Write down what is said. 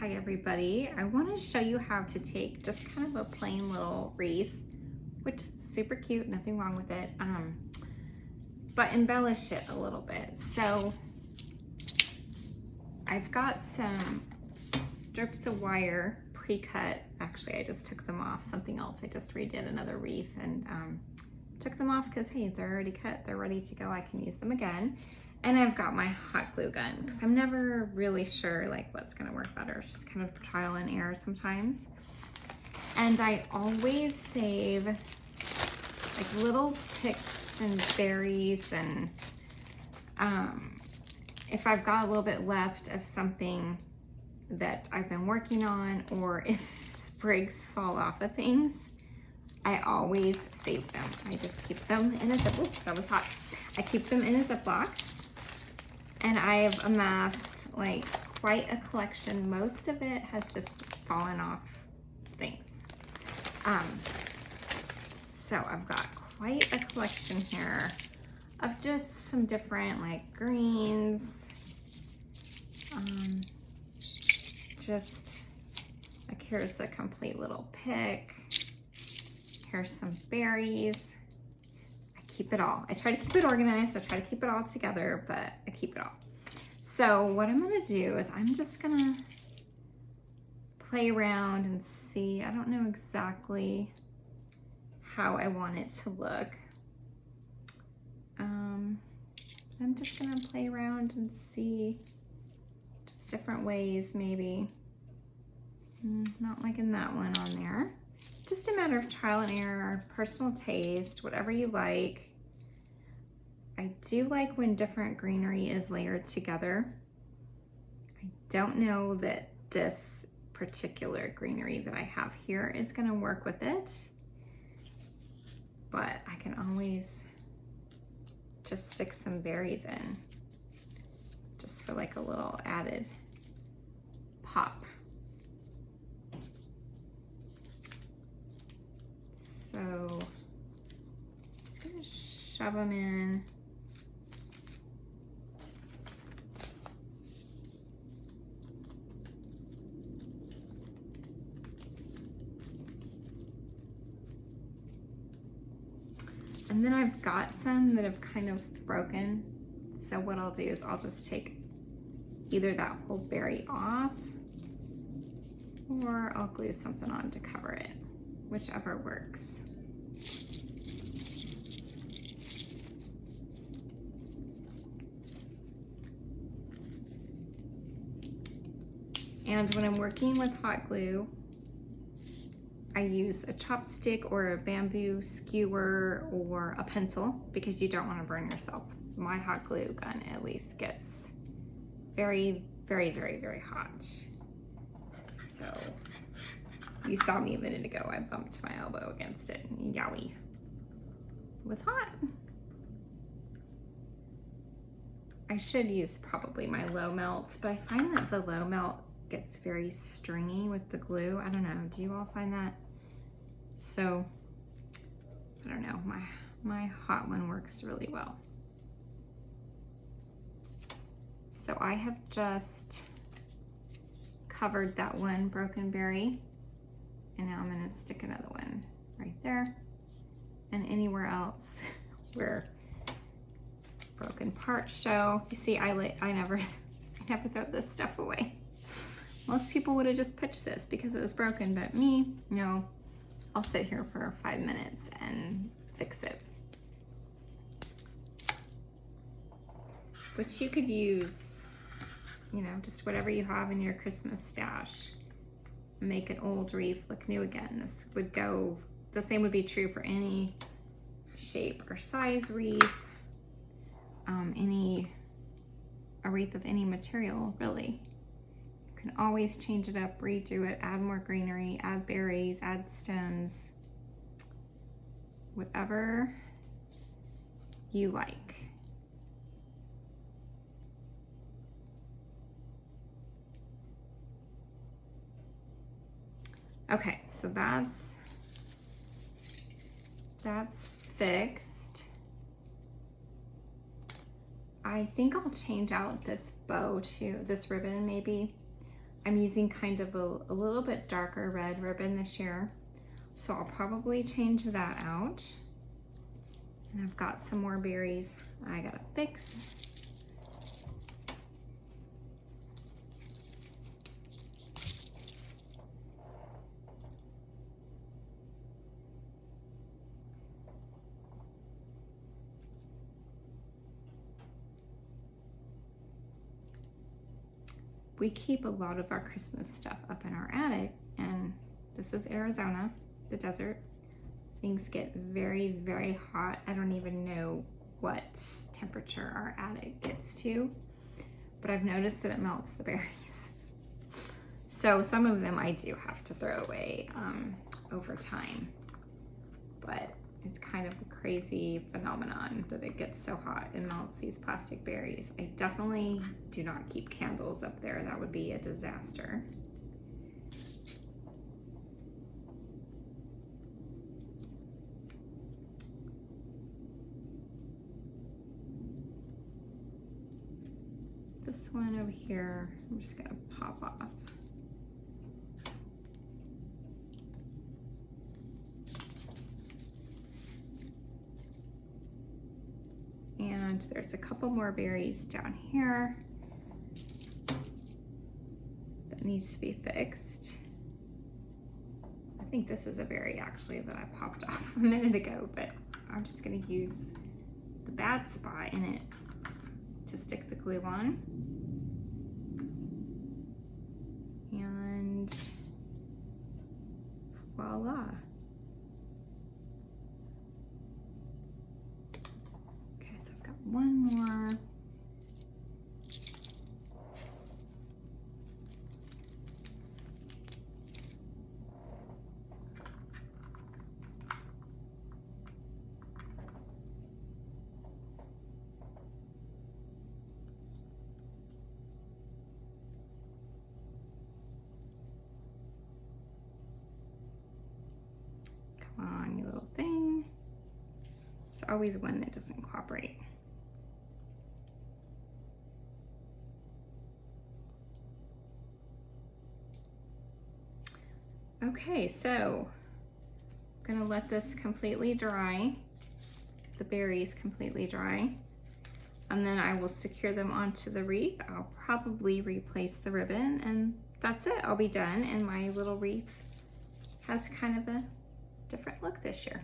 Hi everybody, I want to show you how to take just kind of a plain little wreath, which is super cute, nothing wrong with it, but embellish it a little bit. So I've got some strips of wire pre-cut. Actually, I just took them off, something else. I just redid another wreath and took them off because hey, they're already cut, they're ready to go, I can use them again. And I've got my hot glue gun because I'm never really sure like what's gonna work better. It's just kind of trial and error sometimes. And I always save like little picks and berries, and if I've got a little bit left of something that I've been working on, or if sprigs fall off of things, I always save them. I just keep them in a Ziploc. That was hot. I keep them in a Ziploc. And I've amassed like quite a collection. Most of it has just fallen off things. So I've got quite a collection here of just some different like greens. Just like here's a complete little pick. Here's some berries. Keep it all. I try to keep it organized. I try to keep it all together, but I keep it all. So what I'm gonna do is I'm just gonna play around and see. I don't know exactly how I want it to look. I'm just gonna play around and see just different ways maybe. Not liking that one on there. Just a matter of trial and error, personal taste, whatever you like. I do like when different greenery is layered together. I don't know that this particular greenery that I have here is gonna work with it, but I can always just stick some berries in just for like a little added pop. So just gonna shove them in. And then I've got some that have kind of broken. So what I'll do is I'll just take either that whole berry off, or I'll glue something on to cover it, whichever works. And when I'm working with hot glue, I use a chopstick or a bamboo skewer or a pencil because you don't want to burn yourself. My hot glue gun at least gets very, very, very, very hot. So you saw me a minute ago, I bumped my elbow against it. Yowie. It was hot. I should use probably my low melt, but I find that the low melt gets very stringy with the glue. I don't know, do you all find that? So, I don't know, my hot one works really well. So I have just covered that one broken berry, and now I'm gonna stick another one right there, and anywhere else where broken parts show. You see, I never throw this stuff away. Most people would have just pitched this because it was broken, but me, no, I'll sit here for 5 minutes and fix it. Which you could use, you know, just whatever you have in your Christmas stash. Make an old wreath look new again. This would go, the same would be true for any shape or size wreath, a wreath of any material, really. Can always change it up, redo it, add more greenery, add berries, add stems, whatever you like. Okay, so that's fixed. I think I'll change out this bow too, this ribbon maybe. I'm using kind of a little bit darker red ribbon this year, so I'll probably change that out. And I've got some more berries I gotta fix. We keep a lot of our Christmas stuff up in our attic, and this is Arizona, the desert. Things get very, very hot. I don't even know what temperature our attic gets to, but I've noticed that it melts the berries. So some of them I do have to throw away over time, but it's kind of a crazy phenomenon that it gets so hot and melts these plastic berries. I definitely do not keep candles up there. That would be a disaster. This one over here, I'm just gonna pop off. And there's a couple more berries down here that needs to be fixed. I think this is a berry actually that I popped off a minute ago, but I'm just gonna use the bad spot in it to stick the glue on. And voila. One more. Come on, you little thing. There's always one that doesn't cooperate. Okay, so I'm gonna let this completely dry, the berries completely dry, and then I will secure them onto the wreath. I'll probably replace the ribbon, and that's it, I'll be done, and my little wreath has kind of a different look this year.